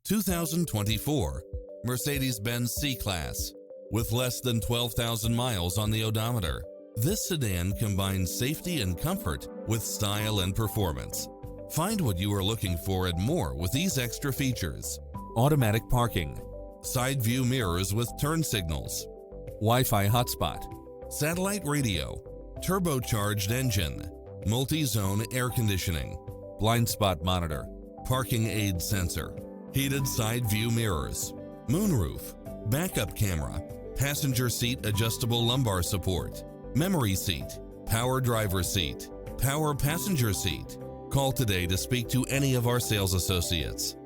2024 Mercedes-Benz C-Class. With less than 12,000 miles on the odometer, this sedan combines safety and comfort with style and performance. Find what you are looking for and more with these extra features: automatic parking, side view mirrors with turn signals, Wi-Fi hotspot, satellite radio, turbocharged engine, multi-zone air conditioning, blind spot monitor, parking aid sensor, heated side view mirrors, moonroof, backup camera, passenger seat adjustable lumbar support, memory seat, power driver seat, power passenger seat. Call today to speak to any of our sales associates.